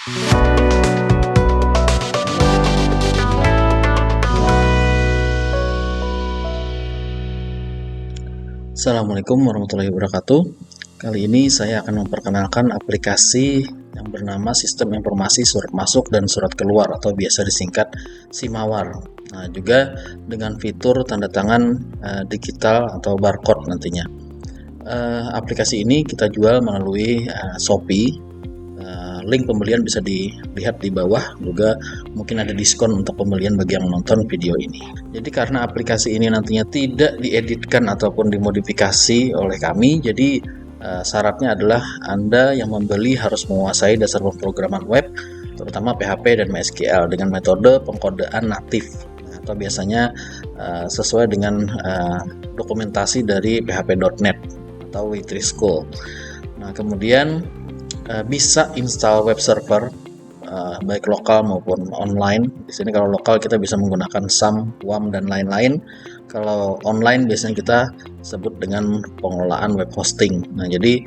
Assalamualaikum warahmatullahi wabarakatuh. Kali ini saya akan memperkenalkan aplikasi yang bernama Sistem Informasi Surat Masuk dan Surat Keluar atau biasa disingkat SIMAWAR. Nah, juga dengan fitur tanda tangan digital atau barcode nantinya. Aplikasi ini kita jual melalui Shopee. Link pembelian bisa dilihat di bawah, juga mungkin ada diskon untuk pembelian bagi yang menonton video ini. Jadi karena aplikasi ini nantinya tidak dieditkan ataupun dimodifikasi oleh kami, jadi syaratnya adalah Anda yang membeli harus menguasai dasar pemrograman web, terutama PHP dan MySQL dengan metode pengkodean natif, atau biasanya sesuai dengan dokumentasi dari php.net atau W3 School. Nah, kemudian bisa install web server baik lokal maupun online. Di sini kalau lokal kita bisa menggunakan SAM, WAM dan lain-lain. Kalau online biasanya kita sebut dengan pengelolaan web hosting. Nah, jadi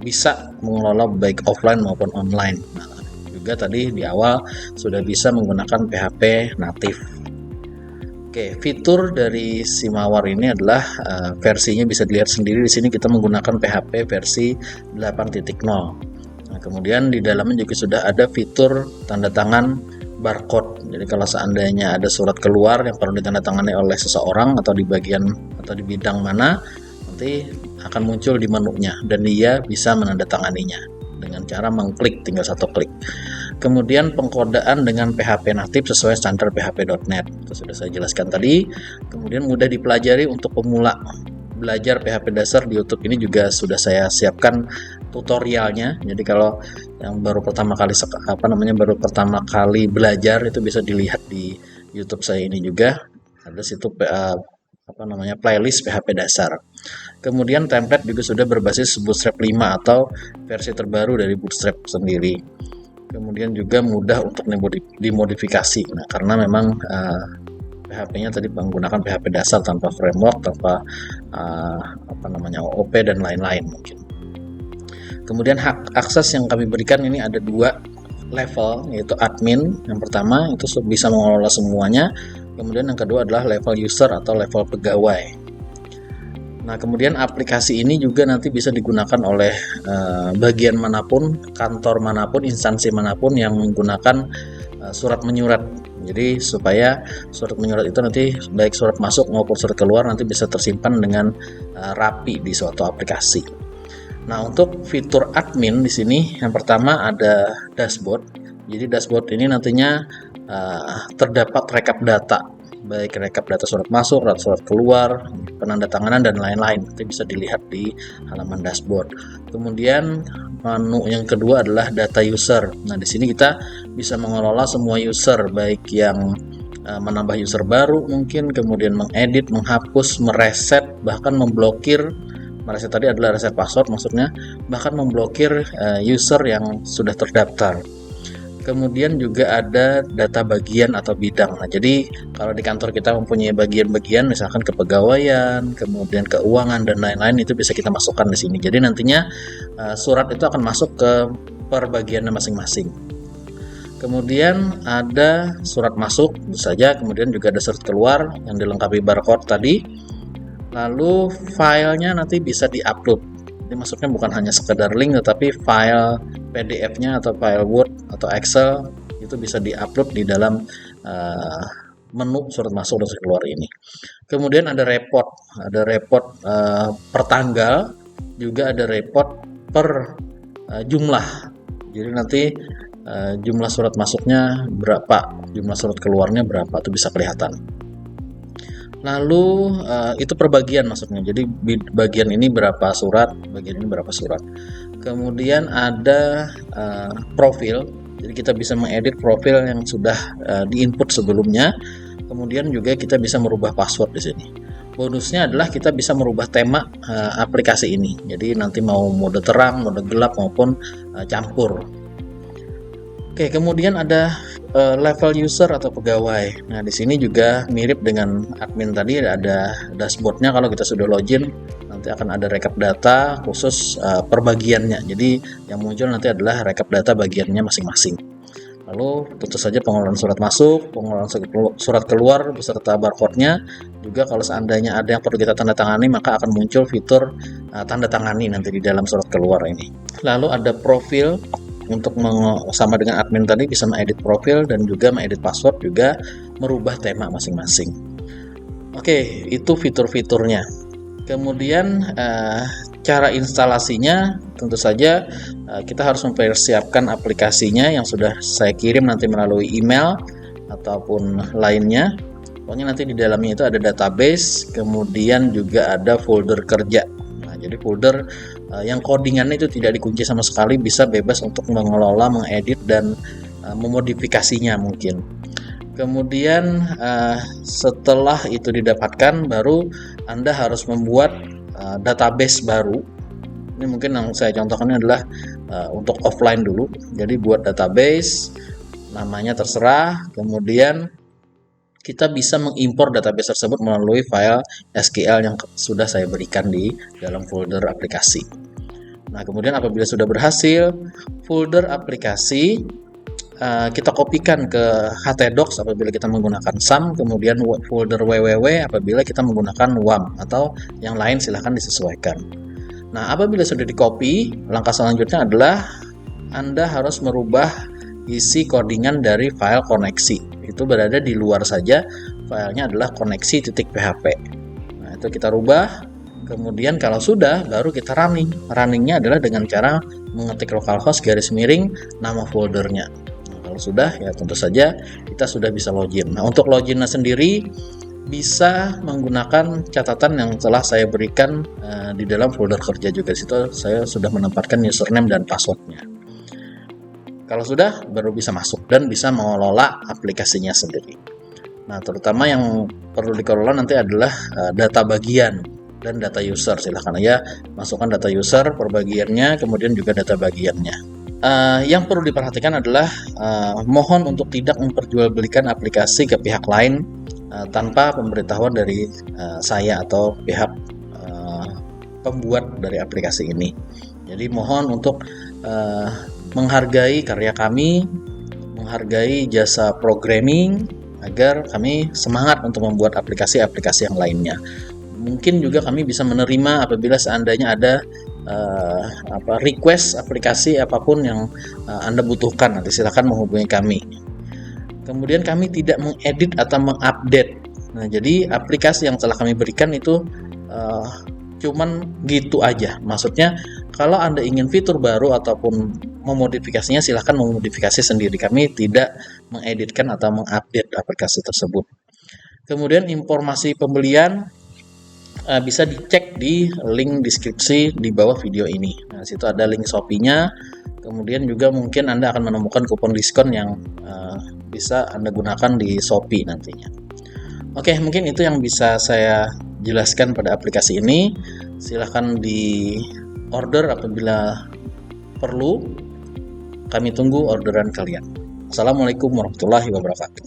bisa mengelola baik offline maupun online. Nah, juga tadi di awal sudah bisa menggunakan PHP natif. Oke, fitur dari SIMAWAR ini adalah versinya bisa dilihat sendiri. Di sini kita menggunakan PHP versi 8.0. Nah, kemudian di dalamnya juga sudah ada fitur tanda tangan barcode. Jadi kalau seandainya ada surat keluar yang perlu ditandatangani oleh seseorang atau di bagian atau di bidang mana, nanti akan muncul di menunya dan dia bisa menandatanganinya dengan cara mengklik, tinggal satu klik. Kemudian pengkodaan dengan PHP natif sesuai standar php.net, itu sudah saya jelaskan tadi. Kemudian mudah dipelajari untuk pemula belajar PHP dasar. Di YouTube ini juga sudah saya siapkan tutorialnya. Jadi kalau yang baru pertama kali belajar itu bisa dilihat di YouTube saya ini juga. Ada situ playlist PHP dasar. Kemudian template juga sudah berbasis Bootstrap 5 atau versi terbaru dari Bootstrap sendiri. Kemudian juga mudah untuk dimodifikasi. Nah, karena memang PHP-nya tadi menggunakan PHP dasar tanpa framework, tanpa OOP dan lain-lain mungkin. Kemudian hak akses yang kami berikan ini ada 2 level, yaitu admin. Yang pertama itu bisa mengelola semuanya. Kemudian yang kedua adalah level user atau level pegawai. Nah, kemudian aplikasi ini juga nanti bisa digunakan oleh bagian manapun, kantor manapun, instansi manapun yang menggunakan surat menyurat. Jadi supaya surat menyurat itu nanti baik surat masuk maupun surat keluar nanti bisa tersimpan dengan rapi di suatu aplikasi. Nah, untuk fitur admin di sini yang pertama ada dashboard. Jadi dashboard ini nantinya terdapat rekap data, baik rekap data surat masuk, surat keluar, penandatanganan dan lain-lain. Nanti bisa dilihat di halaman dashboard. Kemudian menu yang kedua adalah data user. Nah, di sini kita bisa mengelola semua user, baik yang menambah user baru mungkin, kemudian mengedit, menghapus, mereset, bahkan memblokir. Mereset tadi adalah reset password maksudnya, bahkan memblokir user yang sudah terdaftar. Kemudian juga ada data bagian atau bidang. Nah, jadi kalau di kantor kita mempunyai bagian-bagian, misalkan kepegawaian, kemudian keuangan dan lain-lain, itu bisa kita masukkan di sini. Jadi nantinya surat itu akan masuk ke per bagiannya masing-masing. Kemudian ada surat masuk, tentu saja. Kemudian juga ada surat keluar yang dilengkapi barcode tadi. Lalu filenya nanti bisa diupload. Ini maksudnya bukan hanya sekedar link, tetapi file PDF-nya atau file Word atau Excel itu bisa diupload di dalam menu surat masuk dan surat keluar ini. Kemudian ada report per tanggal, juga ada report per jumlah. Jadi nanti jumlah surat masuknya berapa, jumlah surat keluarnya berapa, itu bisa kelihatan. Lalu itu per bagian maksudnya. Jadi bagian ini berapa surat, bagian ini berapa surat. Kemudian ada profil. Jadi kita bisa mengedit profil yang sudah diinput sebelumnya. Kemudian juga kita bisa merubah password di sini. Bonusnya adalah kita bisa merubah tema aplikasi ini. Jadi nanti mau mode terang, mode gelap maupun campur. Oke, kemudian ada level user atau pegawai. Nah, di sini juga mirip dengan admin tadi, ada dashboardnya. Kalau kita sudah login, nanti nanti akan ada rekap data khusus perbagiannya. Jadi yang muncul nanti adalah rekap data bagiannya masing-masing. Lalu tentu saja pengeluaran surat masuk, pengeluaran surat keluar beserta barcode-nya. Juga kalau seandainya ada yang perlu kita tanda tangani, maka akan muncul fitur tanda tangani nanti di dalam surat keluar ini. Lalu ada profil, untuk sama dengan admin tadi bisa mengedit profil dan juga mengedit password, juga merubah tema masing-masing. Oke, itu fitur-fiturnya. Kemudian cara instalasinya tentu saja kita harus mempersiapkan aplikasinya yang sudah saya kirim nanti melalui email ataupun lainnya. Pokoknya nanti di dalamnya itu ada database, kemudian juga ada folder kerja. Nah, jadi folder yang codingannya itu tidak dikunci sama sekali, bisa bebas untuk mengelola, mengedit, dan memodifikasinya mungkin. Kemudian setelah itu didapatkan, baru Anda harus membuat database baru. Ini mungkin yang saya contohkan adalah untuk offline dulu. Jadi buat database, namanya terserah, kemudian kita bisa mengimpor database tersebut melalui file SQL yang sudah saya berikan di dalam folder aplikasi. Nah, kemudian apabila sudah berhasil, folder aplikasi kita kopikan ke htdocs apabila kita menggunakan SAM, kemudian folder www apabila kita menggunakan WAM, atau yang lain silahkan disesuaikan. Nah, apabila sudah di-copy, langkah selanjutnya adalah Anda harus merubah isi codingan dari file koneksi. Itu berada di luar saja, filenya adalah koneksi.php. Nah, itu kita rubah, kemudian kalau sudah, baru kita running. Runningnya adalah dengan cara mengetik localhost / nama foldernya. Nah, kalau sudah, ya tentu saja kita sudah bisa login. Nah, untuk loginnya sendiri bisa menggunakan catatan yang telah saya berikan di dalam folder kerja juga. Di situ saya sudah menempatkan username dan passwordnya. Kalau sudah, baru bisa masuk dan bisa mengelola aplikasinya sendiri. Nah, terutama yang perlu dikelola nanti adalah data bagian dan data user. Silahkan aja masukkan data user, perbagiannya, kemudian juga data bagiannya. Yang perlu diperhatikan adalah mohon untuk tidak memperjualbelikan aplikasi ke pihak lain tanpa pemberitahuan dari saya atau pihak pembuat dari aplikasi ini. Jadi mohon untuk menghargai karya kami, menghargai jasa programming, agar kami semangat untuk membuat aplikasi-aplikasi yang lainnya. Mungkin juga kami bisa menerima apabila seandainya ada request aplikasi apapun yang Anda butuhkan, nanti silakan menghubungi kami. Kemudian kami tidak mengedit atau mengupdate. Nah, jadi aplikasi yang telah kami berikan itu cuman gitu aja. Maksudnya kalau Anda ingin fitur baru ataupun memodifikasinya, silahkan memodifikasi sendiri. Kami tidak mengeditkan atau mengupdate aplikasi tersebut. Kemudian informasi pembelian bisa dicek di link deskripsi di bawah video ini. Nah, situ ada link Shopee-nya. Kemudian juga mungkin Anda akan menemukan kupon diskon yang bisa Anda gunakan di Shopee nantinya. Oke, mungkin itu yang bisa saya jelaskan pada aplikasi ini. Silahkan di order apabila perlu. Kami tunggu orderan kalian. Assalamualaikum warahmatullahi wabarakatuh.